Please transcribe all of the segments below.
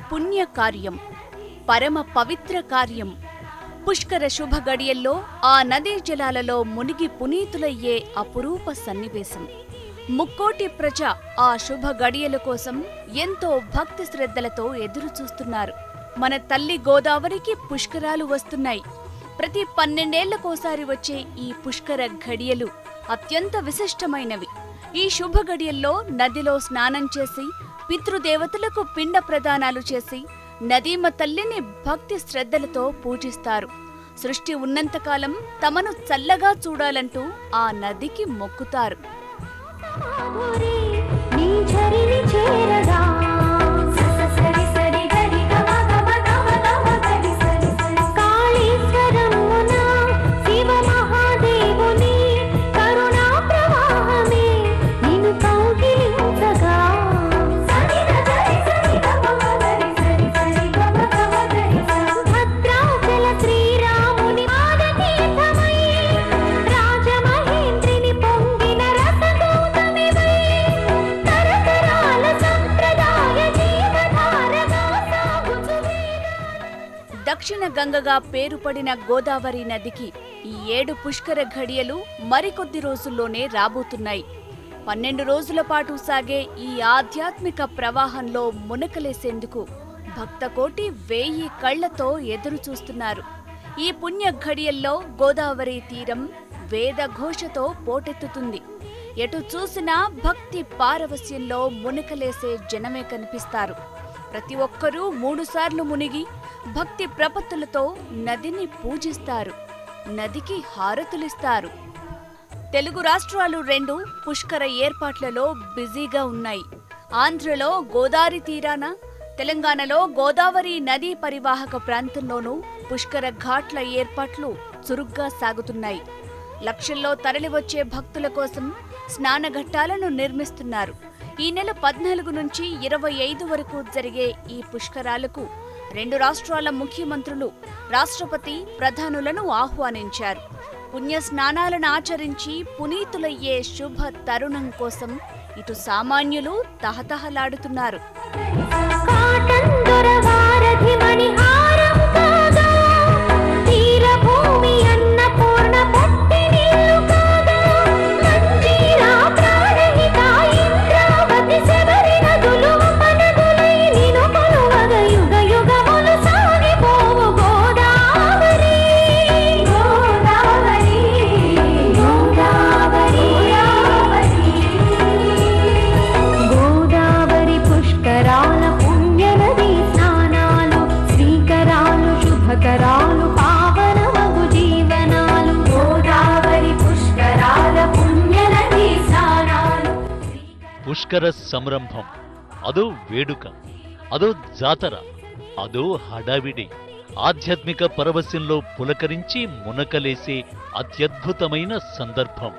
పుణ్య కార్యం, పరమ పవిత్ర కార్యం. పుష్కర శుభ గడియల్లో ఆ నదీ జలాలలో మునిగి పునీతులయ్యే అపురూప సన్నివేశం. ముక్కోటి ప్రజ ఆ శుభ గడియల కోసం ఎంతో భక్తి శ్రద్ధలతో ఎదురుచూస్తున్నారు. మన తల్లి గోదావరికి పుష్కరాలు వస్తున్నాయి. ప్రతి 12 ఏళ్లకోసారి వచ్చే ఈ పుష్కర ఘడియలు అత్యంత విశిష్టమైనవి. ఈ శుభ గడియల్లో నదిలో స్నానం చేసి పితృదేవతలకు పిండ ప్రదానాలు చేసి నదీమ తల్లిని భక్తి శ్రద్ధలతో పూజిస్తారు. సృష్టి ఉన్నంతకాలం తమను చల్లగా చూడాలంటూ ఆ నదికి మొక్కుతారు. దక్షిణ గంగగా పేరుపడిన గోదావరి నదికి ఈ 7 పుష్కర ఘడియలు మరికొద్ది రోజుల్లోనే రాబోతున్నాయి. 12 రోజుల పాటు సాగే ఈ ఆధ్యాత్మిక ప్రవాహంలో మునకలేసేందుకు భక్తకోటి 1000 కళ్లతో ఎదురుచూస్తున్నారు. ఈ పుణ్య ఘడియల్లో గోదావరి తీరం వేదఘోషతో పోటెత్తుతుంది. ఎటు చూసినా భక్తి పారవస్యంలో మునకలేసే జనమే కనిపిస్తారు. ప్రతి ఒక్కరూ 3 సార్లు మునిగి భక్తి ప్రపత్తులతో నదిని పూజిస్తారు, నదికి హారతులిస్తారు. తెలుగు రాష్ట్రాలు 2 పుష్కర ఏర్పాట్లలో బిజీగా ఉన్నాయి. ఆంధ్రలో గోదావరి తీరాన, తెలంగాణలో గోదావరి నదీ పరివాహక ప్రాంతంలోనూ పుష్కర ఘాట్ల ఏర్పాట్లు చురుగ్గా సాగుతున్నాయి. లక్షల్లో తరలివచ్చే భక్తుల కోసం స్నానఘట్టాలను నిర్మిస్తున్నారు. ఈ నెల 14 నుంచి 25 వరకు జరిగే ఈ పుష్కరాలకు 2 రాష్ట్రాల ముఖ్యమంత్రులు, రాష్ట్రపతి, ప్రధానులను ఆహ్వానించారు. పుణ్య స్నానాలను ఆచరించి పునీతులయ్యే శుభ తరుణం కోసం ఇటు సామాన్యులు తహతహలాడుతున్నారు. పుష్కర సంరంభం, అదో వేడుక, అదో జాతర, అదో హడావిడి. ఆధ్యాత్మిక పరవశంలో పులకరించి మునకలేసే అత్యద్భుతమైన సందర్భం.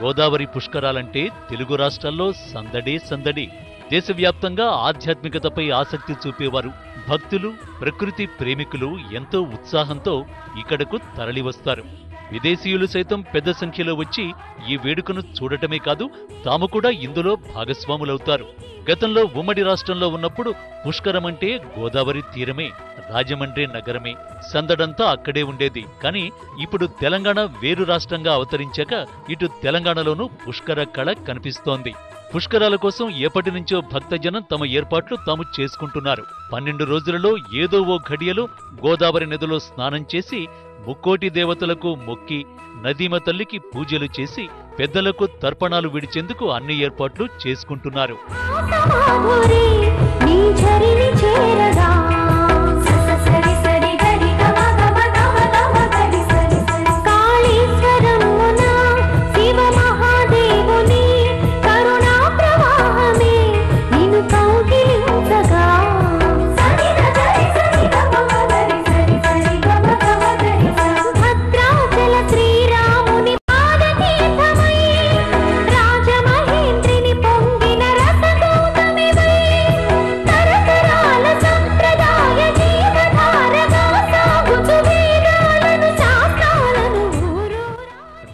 గోదావరి పుష్కరాలంటే తెలుగు రాష్ట్రాల్లో సందడే సందడి. దేశవ్యాప్తంగా ఆధ్యాత్మికతపై ఆసక్తి చూపేవారు, భక్తులు, ప్రకృతి ప్రేమికులు ఎంతో ఉత్సాహంతో ఇక్కడకు తరలివస్తారు. విదేశీయులు సైతం పెద్ద సంఖ్యలో వచ్చి ఈ వేడుకను చూడటమే కాదు, తాము కూడా ఇందులో భాగస్వాములవుతారు. గతంలో ఉమ్మడి రాష్ట్రంలో ఉన్నప్పుడు పుష్కరమంటే గోదావరి తీరమే, రాజమండ్రి నగరమే, సందడంతా అక్కడే ఉండేది. కానీ ఇప్పుడు తెలంగాణ వేరు రాష్ట్రంగా అవతరించాక ఇటు తెలంగాణలోనూ పుష్కర కళ కనిపిస్తోంది. పుష్కరాల కోసం ఎప్పటి నుంచో భక్తజనం తమ ఏర్పాట్లు తాము చేసుకుంటున్నారు. 12 రోజులలో ఏదో ఓ ఘడియలో గోదావరి నదిలో స్నానం చేసి ముక్కోటి దేవతలకు మొక్కి నదీమ తల్లికి పూజలు చేసి పెద్దలకు తర్పణాలు విడిచేందుకు అన్ని ఏర్పాట్లు చేసుకుంటున్నారు.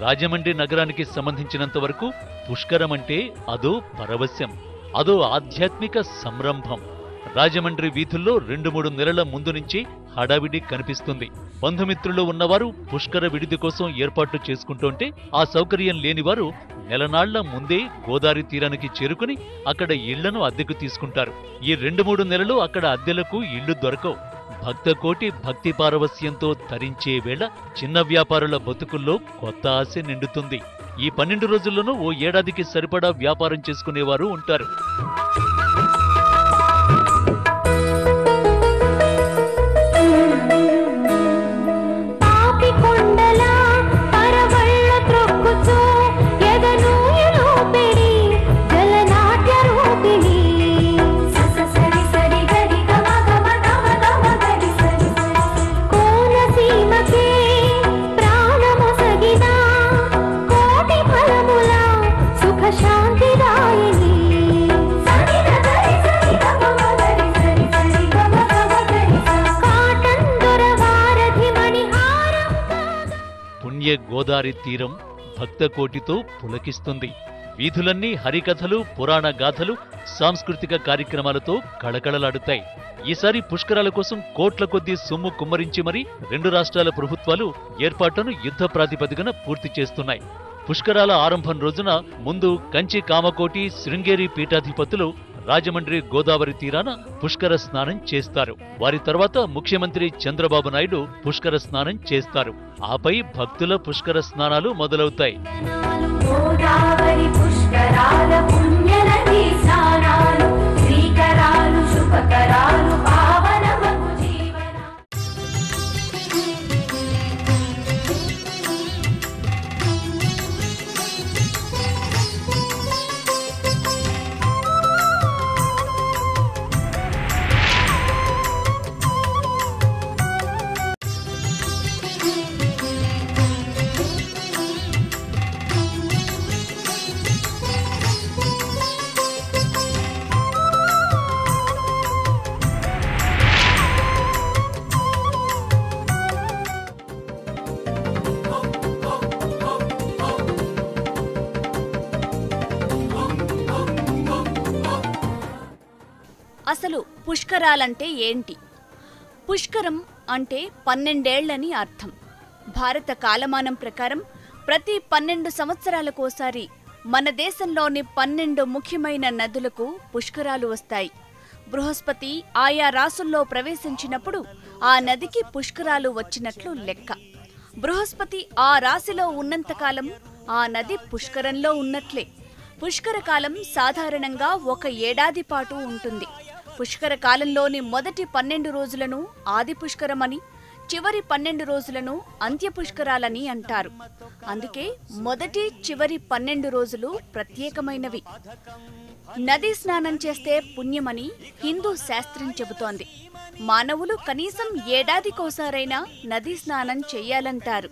రాజమండ్రి నగరానికి సంబంధించినంత వరకు పుష్కరమంటే అదో పరవశ్యం, అదో ఆధ్యాత్మిక సంరంభం. రాజమండ్రి వీధుల్లో 2-3 నెలల ముందు నుంచి హడావిడి కనిపిస్తుంది. బంధుమిత్రులు ఉన్నవారు పుష్కర విడిది కోసం ఏర్పాట్లు చేసుకుంటుంటే ఆ సౌకర్యం లేనివారు నెలనాళ్ల ముందే గోదావరి తీరానికి చేరుకుని అక్కడ ఇళ్లను అద్దెకు తీసుకుంటారు. ఈ 2-3 నెలలు అక్కడ అద్దెలకు ఇళ్లు దొరకవు. భక్తకోటి భక్తి పారవస్యంతో తరించే వేళ చిన్న వ్యాపారుల బతుకుల్లో కొత్త ఆశ నిండుతుంది. ఈ 12 రోజుల్లోనూ ఓ ఏడాదికి సరిపడా వ్యాపారం చేసుకునేవారు ఉంటారు. గోదావరి తీరం భక్తకోటితో పులకిస్తుంది. వీధులన్నీ హరికథలు, పురాణ గాథలు, సాంస్కృతిక కార్యక్రమాలతో కళకళలాడుతాయి. ఈసారి పుష్కరాల కోసం కోట్ల కొద్దీ సొమ్ము కుమ్మరించి మరీ 2 రాష్ట్రాల ప్రభుత్వాలు ఏర్పాట్లను యుద్ధ ప్రాతిపదికన పూర్తి చేస్తున్నాయి. పుష్కరాల ఆరంభం రోజున ముందు కంచి కామకోటి, శృంగేరి పీఠాధిపతులు రాజమండ్రి గోదావరి తీరాన పుష్కర స్నానం చేస్తారు. వారి తర్వాత ముఖ్యమంత్రి చంద్రబాబు నాయుడు పుష్కర స్నానం చేస్తారు. ఆపై భక్తుల పుష్కర స్నానాలు మొదలవుతాయి. అసలు పుష్కరాలంటే ఏంటి? పుష్కరం అంటే 12 ఏళ్లని అర్థం. భారత కాలమానం ప్రకారం ప్రతి 12 సంవత్సరాలకోసారి మన దేశంలోని 12 ముఖ్యమైన నదులకు పుష్కరాలు వస్తాయి. బృహస్పతి ఆయా రాసుల్లో ప్రవేశించినప్పుడు ఆ నదికి పుష్కరాలు వచ్చినట్లు లెక్క. బృహస్పతి ఆ రాశిలో ఉన్నంతకాలం ఆ నది పుష్కరంలో ఉన్నట్లే. పుష్కరకాలం సాధారణంగా 1 ఏడాది పాటు ఉంటుంది. పుష్కర కాలంలోని మొదటి 12 రోజులను ఆది పుష్కరమని, చివరి 12 రోజులను అంత్య పుష్కరాలని అంటారు. అందుకే మొదటి, చివరి 12 రోజులు ప్రత్యేకమైనవి. నదీ స్నానం చేస్తే పుణ్యమని హిందూ శాస్త్రం చెబుతోంది. మానవులు కనీసం ఏడాదికోసారైనా నదీ స్నానం చెయ్యాలంటారు.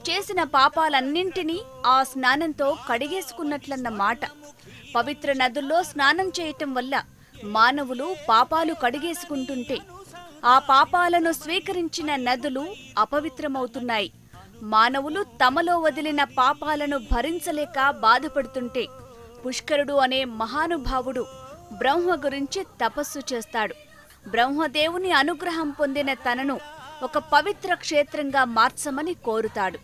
చేసిన పాపాలన్నింటినీ ఆ స్నానంతో కడిగేసుకున్నట్లన్న మాట. పవిత్ర నదుల్లో స్నానం చేయటం వల్ల మానవులు పాపాలు కడిగేసుకుంటుంటే ఆ పాపాలను స్వీకరించిన నదులు అపవిత్రమవుతున్నాయి. మానవులు తమలో వదిలిన పాపాలను భరించలేక బాధపడుతుంటే పుష్కరుడు అనే మహానుభావుడు బ్రహ్మ గురించి తపస్సు చేస్తాడు. బ్రహ్మదేవుని అనుగ్రహం పొందిన తనను ఒక పవిత్ర క్షేత్రంగా మార్చమని కోరుతాడు.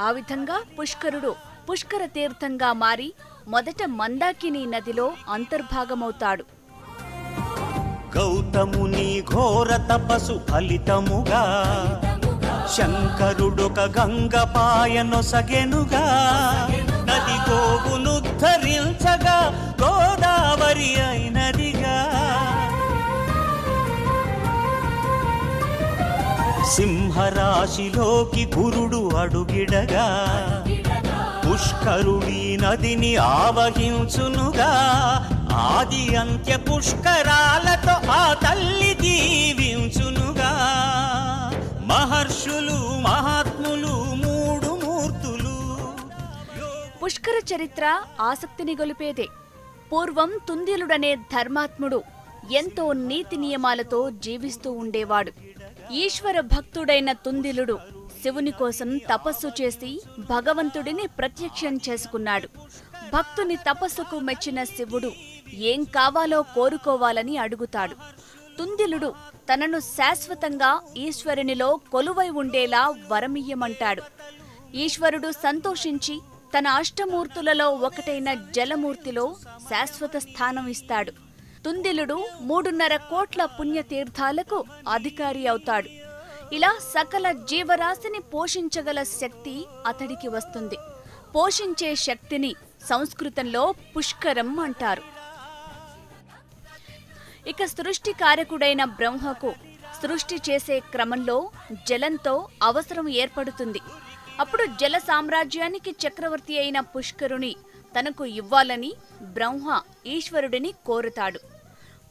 ఆ విధంగా పుష్కరుడు పుష్కర తీర్థంగా మారి మొదట మందాకిని నదిలో అంతర్భాగమవుతాడు. గౌతముని ఘోర తపసు ఫలితముగా శంకరుడొక గంగపాయనొసగెనుగా, నది గోవునుద్ధరించగా గోదావరి అయినదిగా. సింహరాశిలోకి గురుడు అడుగిడగా పుష్కరుడి నదిని ఆవహించునుగా. ఆది అంత్య పుష్కరాలతో ఆ తల్లి దీవించునుగా. మహర్షులు మహాత్ములు 3 మూర్తులు. పుష్కర చరిత్ర ఆసక్తిని గొలిపేదే. పూర్వం తుందిలుడనే ధర్మాత్ముడు ఎంతో నీతి నియమాలతో జీవిస్తూ ఉండేవాడు. ఈశ్వర భక్తుడైన తుందిలుడు శివుని కోసం తపస్సు చేసి భగవంతుడిని ప్రత్యక్షం చేసుకున్నాడు. భక్తుని తపస్సుకు మెచ్చిన శివుడు ఏం కావాలో కోరుకోవాలని అడుగుతాడు. తుందిలుడు తనను శాశ్వతంగా ఈశ్వరునిలో కొలువై ఉండేలా వరమియ్యమంటాడు. ఈశ్వరుడు సంతోషించి తన అష్టమూర్తులలో ఒకటైన జలమూర్తిలో శాశ్వత స్థానం ఇస్తాడు. తుందిలుడు 3.5 కోట్ల పుణ్యతీర్థాలకు అధికారి అవుతాడు. ఇలా సకల జీవరాశిని పోషించగల శక్తి అతడికి వస్తుంది. పోషించే శక్తిని సంస్కృతంలో పుష్కరం అంటారు. ఇక సృష్టికారకుడైన బ్రహ్మకు సృష్టి చేసే క్రమంలో జలంతో అవసరం ఏర్పడుతుంది. అప్పుడు జల సామ్రాజ్యానికి చక్రవర్తి అయిన పుష్కరుని తనకు ఇవ్వాలని బ్రహ్మ ఈశ్వరుడిని కోరుతాడు.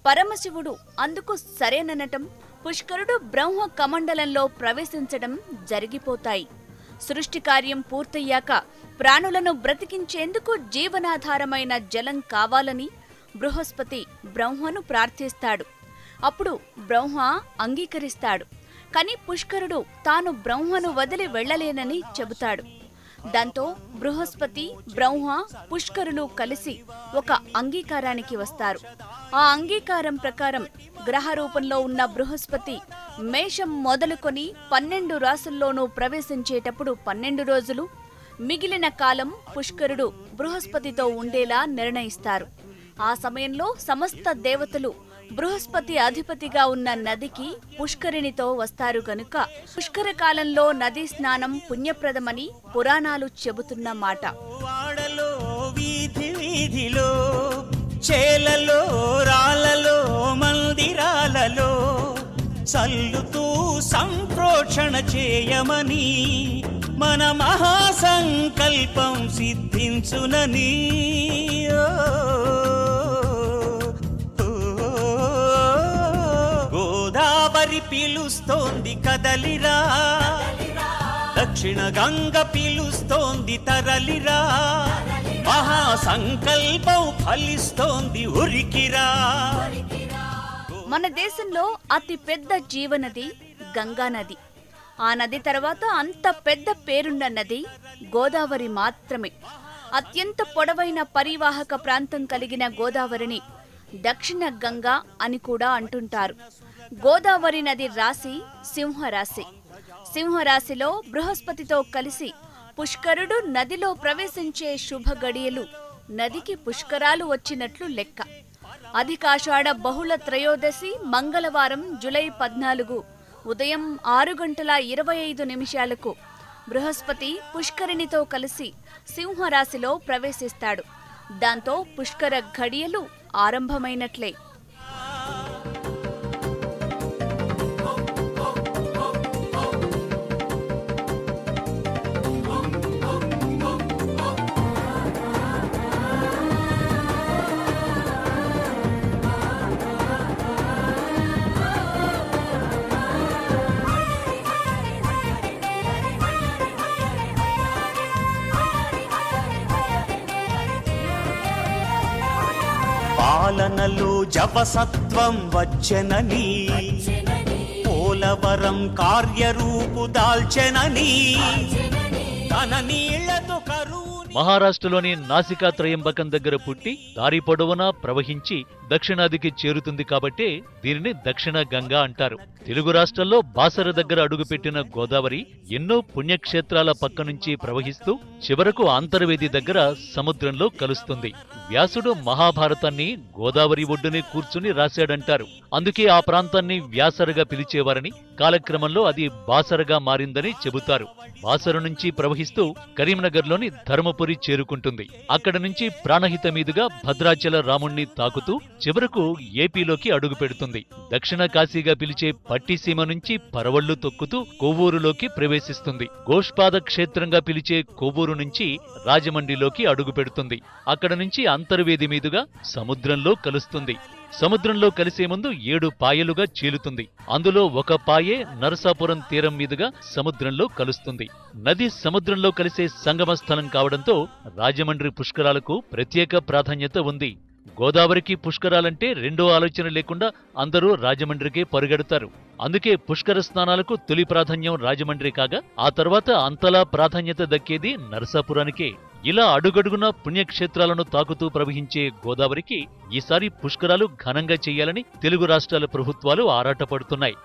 పరమశివుడు అందుకు సరేననటం, పుష్కరుడు బ్రహ్మ కమండలంలో ప్రవేశించడం జరిగిపోతాయి. సృష్టి కార్యం పూర్తయ్యాక ప్రాణులను బ్రతికించేందుకు జీవనాధారమైన జలం కావాలని బృహస్పతి బ్రహ్మను ప్రార్థిస్తాడు. అప్పుడు బ్రహ్మ అంగీకరిస్తాడు. కాని పుష్కరుడు తాను బ్రహ్మను వదిలి వెళ్లలేనని చెబుతాడు. దాంతో బృహస్పతి, బ్రహ్మ, పుష్కరులు కలిసి ఒక అంగీకారానికి వస్తారు. ఆ అంగీకారం ప్రకారం గ్రహ రూపంలో ఉన్న బృహస్పతి మేషం మొదలుకొని 12 రాసుల్లోనూ ప్రవేశించేటప్పుడు 12 రోజులు, మిగిలిన కాలం పుష్కరుడు బృహస్పతితో ఉండేలా నిర్ణయిస్తారు. ఆ సమయంలో సమస్త దేవతలు బృహస్పతి అధిపతిగా ఉన్న నదికి పుష్కరిణితో వస్తారు గనుక పుష్కర కాలంలో నదీ స్నానం పుణ్యప్రదమని పురాణాలు చెబుతున్న మాట. వాడలో వీధి వీధిలో, చేలలో రాళ్ళలో, మందిరాలలో చల్లుతూ సంప్రోక్షణ చేయమని మన మహాసంకల్పం సిద్ధించునని. గోదావరి పిలుస్తోంది కదలిరా, దక్షిణ గంగ పిలుస్తోంది తరలిరా, మహాసంకల్పం ఫలిస్తోంది ఉరికిరా. మన దేశంలో అతి పెద్ద జీవనది గంగానది. ఆ నది తర్వాత అంత పెద్ద పేరున్న నది గోదావరి మాత్రమే. అత్యంత పొడవైన పరివాహక ప్రాంతం కలిగిన గోదావరిని దక్షిణ గంగా అని కూడా అంటుంటారు. గోదావరి నది రాశి సింహరాశి. సింహరాశిలో బృహస్పతితో కలిసి పుష్కరుడు నదిలో ప్రవేశించే శుభ గడియలు నదికి పుష్కరాలు వచ్చినట్లు లెక్క. అధికాషాఢ బహుళ త్రయోదశి మంగళవారం జూలై 14 ఉదయం 6:25 బృహస్పతి పుష్కరిణితో కలిసి సింహరాశిలో ప్రవేశిస్తాడు. దాంతో పుష్కర ఘడియలు ఆరంభమైనట్లే. పాలనలో జపసత్వం వచ్చెనని, పోలవరం కార్యరూపు దాల్చెనని, తన నీళ్లతో కరువు. మహారాష్ట్రలోని నాసికా త్రయంబకం దగ్గర పుట్టి దారి పొడవునా ప్రవహించి దక్షిణాదికి చేరుతుంది కాబట్టే దీనిని దక్షిణ గంగా అంటారు. తెలుగు రాష్ట్రాల్లో బాసర దగ్గర అడుగుపెట్టిన గోదావరి ఎన్నో పుణ్యక్షేత్రాల పక్క నుంచి ప్రవహిస్తూ చివరకు అంతర్వేది దగ్గర సముద్రంలో కలుస్తుంది. వ్యాసుడు మహాభారతాన్ని గోదావరి ఒడ్డునే కూర్చుని రాశాడంటారు. అందుకే ఆ ప్రాంతాన్ని వ్యాసరగా పిలిచేవారని, కాలక్రమంలో అది బాసరగా మారిందని చెబుతారు. బాసర నుంచి ప్రవహిస్తూ కరీంనగర్లోని ధర్మపురి చేరుకుంటుంది. అక్కడ నుంచి ప్రాణహిత మీదుగా భద్రాచల రాముణ్ణి తాకుతూ చివరకు ఏపీలోకి అడుగు పెడుతుంది. దక్షిణ కాశీగా పిలిచే పట్టిసీమ నుంచి పరవళ్లు తొక్కుతూ కొవ్వూరులోకి ప్రవేశిస్తుంది. గోష్పాద క్షేత్రంగా పిలిచే కొవ్వూరు నుంచి రాజమండ్రిలోకి అడుగు పెడుతుంది. అక్కడ నుంచి అంతర్వేది మీదుగా సముద్రంలో కలుస్తుంది. సముద్రంలో కలిసే ముందు 7 పాయలుగా చీలుతుంది. అందులో ఒక పాయే నరసాపురం తీరం మీదుగా సముద్రంలో కలుస్తుంది. నది సముద్రంలో కలిసే సంగమ స్థలం కావడంతో రాజమండ్రి పుష్కరాలకు ప్రత్యేక ప్రాధాన్యత ఉంది. గోదావరికి పుష్కరాలంటే రెండో ఆలోచన లేకుండా అందరూ రాజమండ్రికే పరుగెడతారు. అందుకే పుష్కర స్నానాలకు తొలి ప్రాధాన్యం రాజమండ్రి కాగా ఆ తర్వాత అంతలా ప్రాధాన్యత దక్కేది నరసాపురానికే. ఇలా అడుగడుగున పుణ్యక్షేత్రాలను తాకుతూ ప్రవహించే గోదావరికి ఈసారి పుష్కరాలు ఘనంగా చేయాలని తెలుగు రాష్ట్రాల ప్రభుత్వాలు ఆరాటపడుతున్నాయి.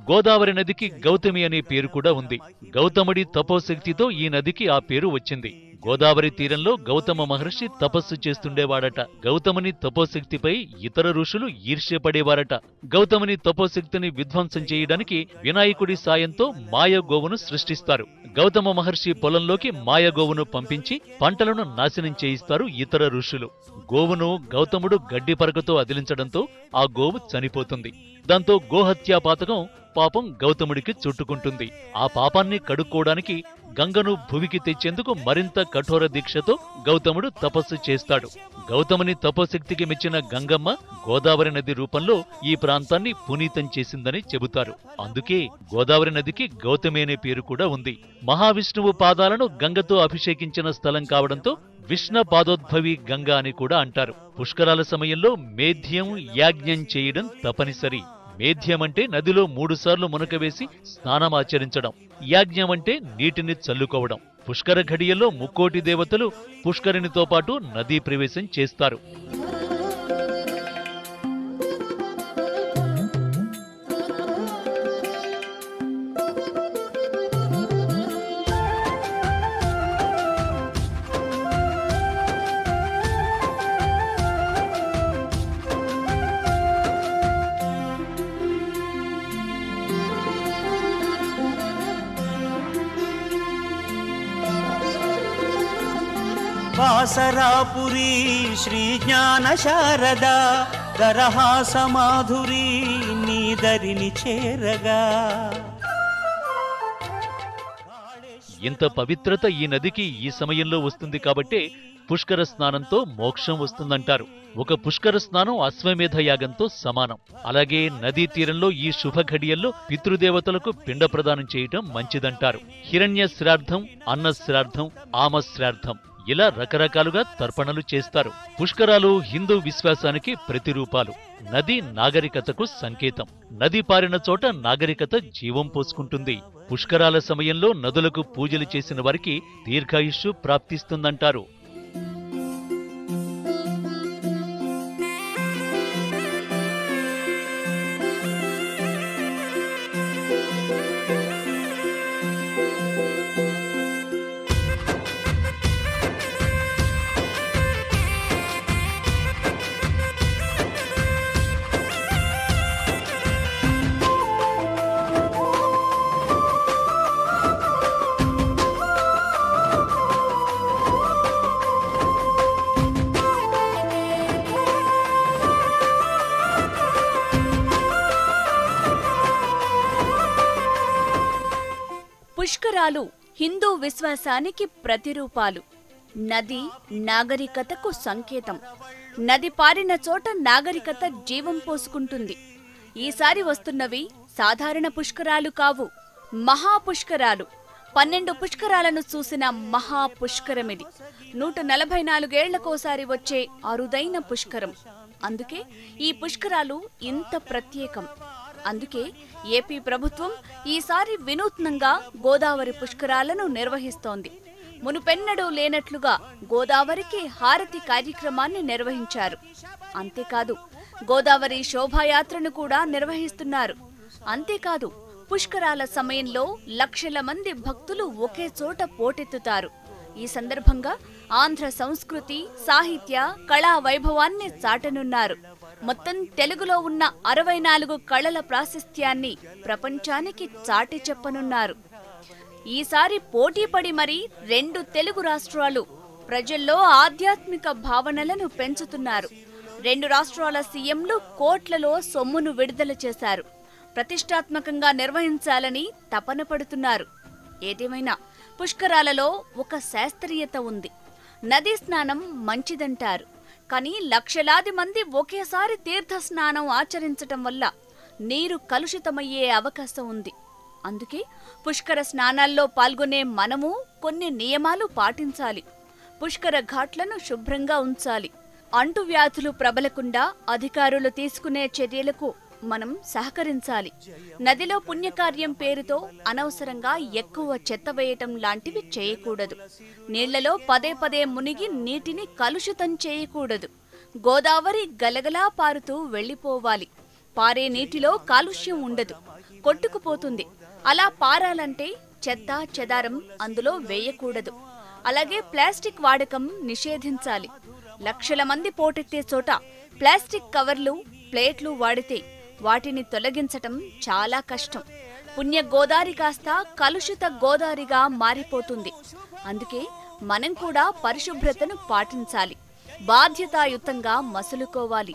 గోదావరి నదికి గౌతమి అనే పేరు కూడా ఉంది. గౌతముడి తపోశక్తితో ఈ నదికి ఆ పేరు వచ్చింది. గోదావరి తీరంలో గౌతమ మహర్షి తపస్సు చేస్తుండేవాడట. గౌతముని తపోశక్తిపై ఇతర ఋషులు ఈర్ష్యపడేవారట. గౌతముని తపోశక్తిని విధ్వంసం చేయడానికి వినాయకుడి సాయంతో మాయగోవును సృష్టిస్తారు. గౌతమ మహర్షి పొలంలోకి మాయగోవును పంపించి పంటలను నాశనం చేయిస్తారు ఇతర ఋషులు. గోవును గౌతముడు గడ్డి పరకతో అదిలించడంతో ఆ గోవు చనిపోతుంది. దాంతో గోహత్యా పాతకం పాపం గౌతముడికి చుట్టుకుంటుంది. ఆ పాపాన్ని కడుక్కోవడానికి గంగను భువికి తెచ్చేందుకు మరింత కఠోర దీక్షతో గౌతముడు తపస్సు చేస్తాడు. గౌతముని తపోశక్తికి మెచ్చిన గంగమ్మ గోదావరి నది రూపంలో ఈ ప్రాంతాన్ని పునీతం చేసిందని చెబుతారు. అందుకే గోదావరి నదికి గౌతమి అనే పేరు కూడా ఉంది. మహావిష్ణువు పాదాలను గంగతో అభిషేకించిన స్థలం కావడంతో విష్ణ పాదోద్భవి గంగా అని కూడా అంటారు. పుష్కరాల సమయంలో మేధ్యం యాజ్ఞం చేయడం తప్పనిసరి. మేధ్యమంటే నదిలో 3 సార్లు మునకవేసి స్నానమాచరించడం. యాజ్ఞమంటే నీటిని చల్లుకోవడం. పుష్కర ఘడియల్లో 3 కోటి దేవతలు పుష్కరిణితో పాటు నదీ ప్రవేశం చేస్తారు. వాసరాపురి శ్రీ జ్ఞాన శారదా దరహాసమాధురి నీదరిని చేరగా. ఇంత పవిత్రత ఈ నదికి ఈ సమయంలో వస్తుంది కాబట్టే పుష్కర స్నానంతో మోక్షం వస్తుందంటారు. ఒక పుష్కర స్నానం అశ్వమేధ యాగంతో సమానం. అలాగే నదీ తీరంలో ఈ శుభ ఘడియల్లో పితృదేవతలకు పిండ ప్రదానం చేయటం మంచిదంటారు. హిరణ్య శ్రాద్ధం, అన్న శ్రాద్ధం, ఆమ శ్రాద్ధం ఇలా రకరకాలుగా తర్పణలు చేస్తారు. పుష్కరాలు హిందూ విశ్వాసానికి ప్రతిరూపాలు. నది నాగరికతకు సంకేతం. నది పారిన చోట నాగరికత జీవం పోసుకుంటుంది. పుష్కరాల సమయంలో నదులకు పూజలు చేసిన వారికి దీర్ఘాయుష్షు ప్రాప్తిస్తుందంటారు. పుష్కరాలు హిందూ విశ్వాసానికి ప్రతిరూపాలు. నది నాగరికతకు సంకేతం. నది పారిన చోట నాగరికత జీవం పోసుకుంటుంది. ఈసారి వస్తున్నవి సాధారణ పుష్కరాలు కావు, మహాపుష్కరాలు. 12 పుష్కరాలను చూసిన మహాపుష్కరమిది. 144 ఏళ్లకోసారి వచ్చే అరుదైన పుష్కరం. అందుకే ఈ పుష్కరాలు ఇంత ప్రత్యేకం. అందుకే ఏపీ ప్రభుత్వం ఈసారి వినూత్నంగా గోదావరి పుష్కరాలను నిర్వహిస్తోంది. మునుపెన్నడూ లేనట్లుగా గోదావరికి హారతి కార్యక్రమాన్ని నిర్వహించారు. అంతేకాదు గోదావరి శోభాయాత్రను కూడా నిర్వహిస్తున్నారు. అంతేకాదు పుష్కరాల సమయంలో లక్షల మంది భక్తులు ఒకే చోట పోటెత్తుతారు. ఈ సందర్భంగా ఆంధ్ర సంస్కృతి, సాహిత్య, కళా వైభవాన్ని చాటనున్నారు. మొత్తం తెలుగులో ఉన్న 64 కళల ప్రాశస్త్యాన్ని ప్రపంచానికి చాటి చెప్పనున్నారు. ఈసారి పోటీపడి మరీ 2 తెలుగు రాష్ట్రాలు ప్రజల్లో ఆధ్యాత్మిక భావనలను పెంచుతున్నారు. 2 రాష్ట్రాల సీఎంలు కోట్లలో సొమ్మును విడుదల చేశారు. ప్రతిష్టాత్మకంగా నిర్వహించాలని తపన పడుతున్నారు. ఏదేమైనా పుష్కరాలలో ఒక శాస్త్రీయత ఉంది. నదీ స్నానం మంచిదంటారు. కానీ లక్షలాది మంది ఒకేసారి తీర్థ స్నానం ఆచరించటం వల్ల నీరు కలుషితమయ్యే అవకాశం ఉంది. అందుకే పుష్కర స్నానాల్లో పాల్గొనే మనము కొన్ని నియమాలు పాటించాలి. పుష్కర ఘాట్లను శుభ్రంగా ఉంచాలి. అంటువ్యాధులు ప్రబలకుండా అధికారులు తీసుకునే చర్యలకు మనం సహకరించాలి. నదిలో పుణ్యకార్యం పేరుతో అనవసరంగా ఎక్కువ చెత్త వేయటం లాంటివి చేయకూడదు. నీళ్లలో పదే పదే మునిగి నీటిని కలుషితం చేయకూడదు. గోదావరి గలగలా పారుతూ వెళ్లిపోవాలి. పారే నీటిలో కాలుష్యం ఉండదు, కొట్టుకుపోతుంది. అలా పారాలంటే చెత్త చెదారం అందులో వేయకూడదు. అలాగే ప్లాస్టిక్ వాడకం నిషేధించాలి. లక్షల మంది పోటెత్తే చోట ప్లాస్టిక్ కవర్లు, ప్లేట్లు వాడితే వాటిని తొలగించటం చాలా కష్టం. పుణ్య గోదారి కాస్త కలుషిత గోదారిగా మారిపోతుంది. అందుకే మనం కూడా పరిశుభ్రతను పాటించాలి. బాధ్యతాయుతంగా మసులుకోవాలి.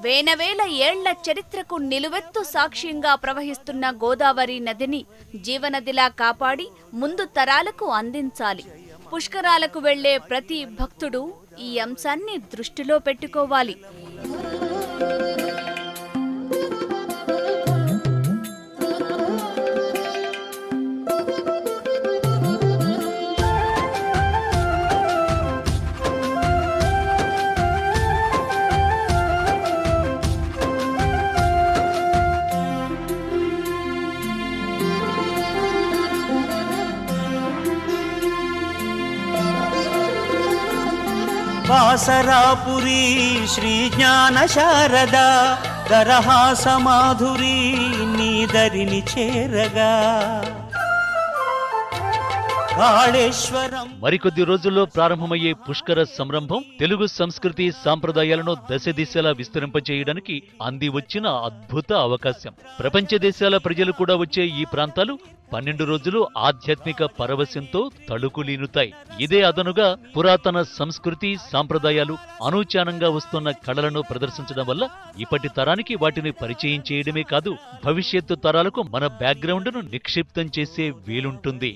వేనవేల ఏళ్ల చరిత్రకు నిలువెత్తు సాక్ష్యంగా ప్రవహిస్తున్న గోదావరి నదిని జీవనదిలా కాపాడి ముందు తరాలకు అందించాలి. పుష్కరాలకు వెళ్లే ప్రతి భక్తుడు ఈ అంశాన్ని దృష్టిలో పెట్టుకోవాలి. వాసరాపురీ శ్రీ జ్ఞాన శారదా దరహాస మాధురీ నీ దరిని చేరగా కాళేశ్వరం. మరికొద్ది రోజుల్లో ప్రారంభమయ్యే పుష్కర సంరంభం తెలుగు సంస్కృతి సాంప్రదాయాలను దశ దిశలా విస్తరింపచేయడానికి అంది వచ్చిన అద్భుత అవకాశం. ప్రపంచ దేశాల ప్రజలు కూడా వచ్చే ఈ ప్రాంతాలు 12 రోజులు ఆధ్యాత్మిక పరవశంతో తళుకులీనుతాయి. ఇదే అదనుగా పురాతన సంస్కృతి సాంప్రదాయాలు అనూచానంగా వస్తున్న కళలను ప్రదర్శించడం వల్ల ఇప్పటి తరానికి వాటిని పరిచయం చేయడమే కాదు, భవిష్యత్తు తరాలకు మన బ్యాక్గ్రౌండ్ను నిక్షిప్తం చేసే వీలుంటుంది.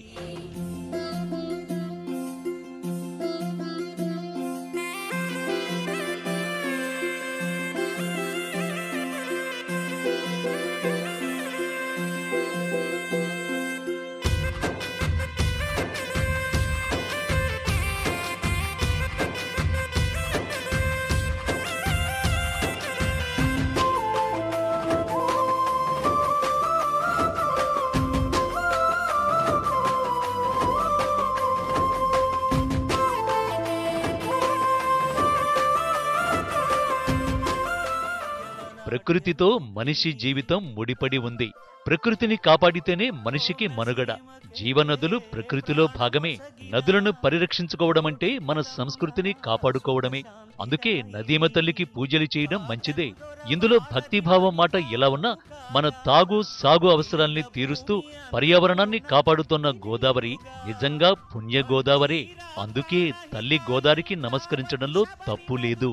ప్రకృతితో మనిషి జీవితం ముడిపడి ఉంది. ప్రకృతిని కాపాడితేనే మనిషికి మనుగడ. జీవనదులు ప్రకృతిలో భాగమే. నదులను పరిరక్షించుకోవడమంటే మన సంస్కృతిని కాపాడుకోవడమే. అందుకే నదీమ తల్లికి పూజలు చేయడం మంచిదే. ఇందులో భక్తిభావం మాట ఎలా ఉన్నా మన తాగు సాగు అవసరాల్ని తీరుస్తూ పర్యావరణాన్ని కాపాడుతున్న గోదావరి నిజంగా పుణ్య గోదావరే. అందుకే తల్లి గోదావరికి నమస్కరించడంలో తప్పు లేదు.